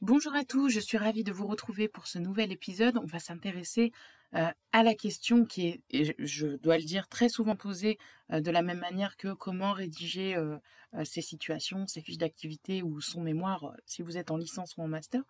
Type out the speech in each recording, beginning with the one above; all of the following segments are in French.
Bonjour à tous, je suis ravie de vous retrouver pour ce nouvel épisode. On va s'intéresser à la question qui est, et je dois le dire, très souvent posée de la même manière que comment rédiger ces situations, ces fiches d'activité ou son mémoire, si vous êtes en licence ou en master.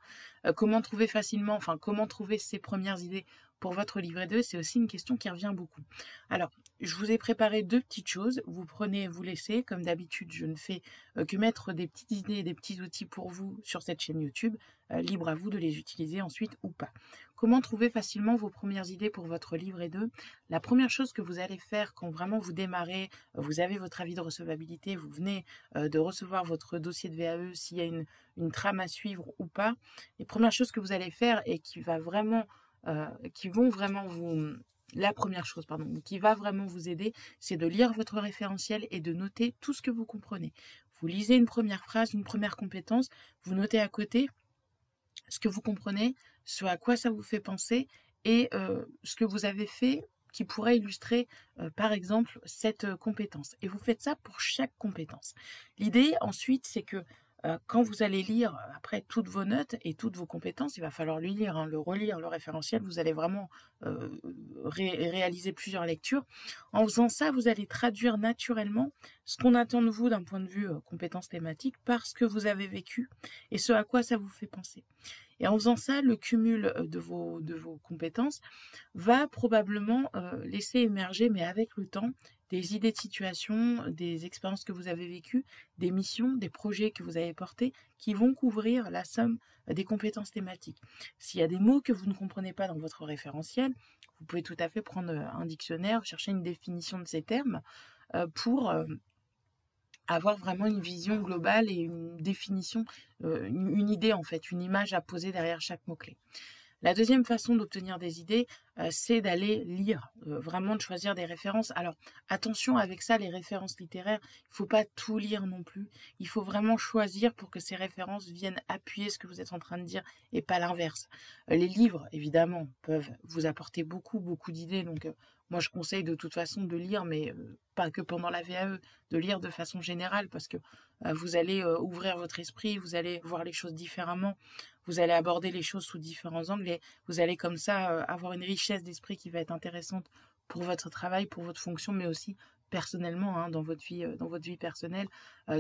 Comment trouver facilement, enfin comment trouver ses premières idées pour votre livret 2, c'est aussi une question qui revient beaucoup. Alors, je vous ai préparé deux petites choses. Vous prenez, vous laissez. Comme d'habitude, je ne fais que mettre des petites idées et des petits outils pour vous sur cette chaîne YouTube. Libre à vous de les utiliser ensuite ou pas. Comment trouver facilement vos premières idées pour votre livret 2? La première chose que vous allez faire quand vraiment vous démarrez, vous avez votre avis de recevabilité, vous venez de recevoir votre dossier de VAE, s'il y a une trame à suivre ou pas, les premières choses que vous allez faire et qui vont vraiment vous... La première chose, pardon, qui va vraiment vous aider, c'est de lire votre référentiel et de noter tout ce que vous comprenez. Vous lisez une première phrase, une première compétence, vous notez à côté ce que vous comprenez, ce à quoi ça vous fait penser et ce que vous avez fait qui pourrait illustrer, par exemple, cette compétence. Et vous faites ça pour chaque compétence. L'idée, ensuite, c'est que quand vous allez lire après toutes vos notes et toutes vos compétences, il va falloir le lire, hein, le relire, le référentiel, vous allez vraiment réaliser plusieurs lectures. En faisant ça, vous allez traduire naturellement ce qu'on attend de vous d'un point de vue compétences thématiques par ce que vous avez vécu et ce à quoi ça vous fait penser. Et en faisant ça, le cumul de vos compétences va probablement laisser émerger, mais avec le temps, des idées de situation, des expériences que vous avez vécues, des missions, des projets que vous avez portés, qui vont couvrir la somme des compétences thématiques. S'il y a des mots que vous ne comprenez pas dans votre référentiel, vous pouvez tout à fait prendre un dictionnaire, chercher une définition de ces termes pour avoir vraiment une vision globale et une définition, une idée en fait, une image à poser derrière chaque mot-clé. La deuxième façon d'obtenir des idées, c'est d'aller lire, vraiment de choisir des références. Alors attention avec ça, les références littéraires, il ne faut pas tout lire non plus. Il faut vraiment choisir pour que ces références viennent appuyer ce que vous êtes en train de dire et pas l'inverse. Les livres, évidemment, peuvent vous apporter beaucoup d'idées. Donc moi, je conseille de toute façon de lire, mais pas que pendant la VAE, de lire de façon générale parce que vous allez ouvrir votre esprit, vous allez voir les choses différemment, vous allez aborder les choses sous différents angles et vous allez comme ça avoir une richesse d'esprit qui va être intéressante pour votre travail, pour votre fonction, mais aussi personnellement, hein, dans votre vie personnelle,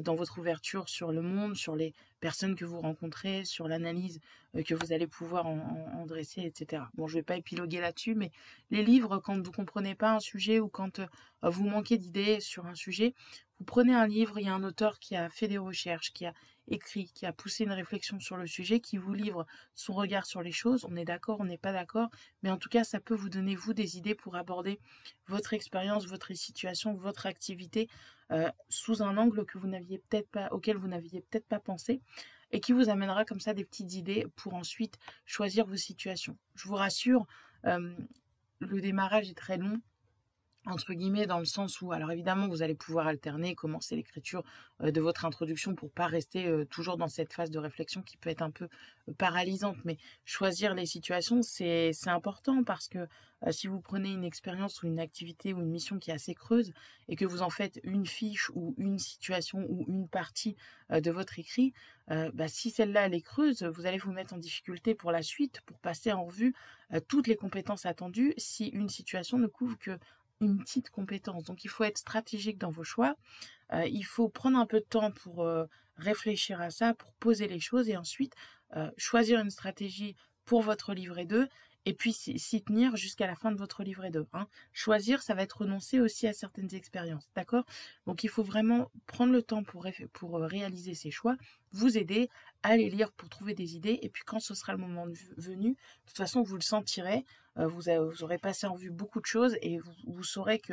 dans votre ouverture sur le monde, sur les personnes que vous rencontrez, sur l'analyse que vous allez pouvoir en dresser, etc. Bon, je ne vais pas épiloguer là-dessus, mais les livres, quand vous ne comprenez pas un sujet ou quand vous manquez d'idées sur un sujet, vous prenez un livre, il y a un auteur qui a fait des recherches, qui a écrit, qui a poussé une réflexion sur le sujet, qui vous livre son regard sur les choses. On est d'accord, on n'est pas d'accord, mais en tout cas, ça peut vous donner, vous, des idées pour aborder votre expérience, votre situation, votre activité sous un angle que vous n'aviez peut-être pas, auquel vous n'aviez peut-être pas pensé et qui vous amènera comme ça des petites idées pour ensuite choisir vos situations. Je vous rassure, le démarrage est très long, entre guillemets, dans le sens où, alors évidemment, vous allez pouvoir alterner, commencer l'écriture de votre introduction pour pas rester toujours dans cette phase de réflexion qui peut être un peu paralysante. Mais choisir les situations, c'est important parce que si vous prenez une expérience ou une activité ou une mission qui est assez creuse et que vous en faites une fiche ou une situation ou une partie de votre écrit, si celle-là, elle est creuse, vous allez vous mettre en difficulté pour la suite, pour passer en revue toutes les compétences attendues si une situation ne couvre que une petite compétence. Donc il faut être stratégique dans vos choix. Il faut prendre un peu de temps pour réfléchir à ça, pour poser les choses et ensuite choisir une stratégie pour votre livret 2 et puis s'y tenir jusqu'à la fin de votre livret 2. Hein. Choisir, ça va être renoncer aussi à certaines expériences. D'accord? Donc il faut vraiment prendre le temps pour réaliser ces choix, vous aider à les lire pour trouver des idées et puis quand ce sera le moment venu, de toute façon vous le sentirez, vous aurez passé en vue beaucoup de choses et vous saurez que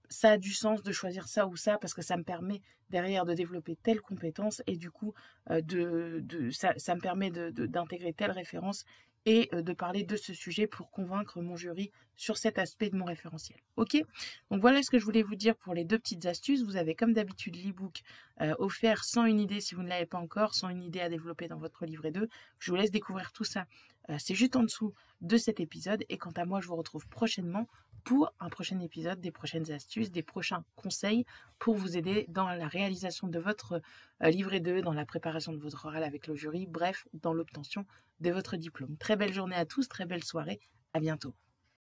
ça a du sens de choisir ça ou ça parce que ça me permet derrière de développer telle compétence et du coup ça me permet d'intégrer telle référence et de parler de ce sujet pour convaincre mon jury sur cet aspect de mon référentiel. Ok? Donc voilà ce que je voulais vous dire pour les deux petites astuces. Vous avez comme d'habitude l'e-book offert sans une idée si vous ne l'avez pas encore, sans une idée à développer dans votre livret 2. Je vous laisse découvrir tout ça c'est juste en dessous de cet épisode. Et quant à moi, je vous retrouve prochainement pour un prochain épisode, des prochaines astuces, des prochains conseils pour vous aider dans la réalisation de votre livret 2, dans la préparation de votre oral avec le jury, bref, dans l'obtention de votre diplôme. Très belle journée à tous, très belle soirée, à bientôt.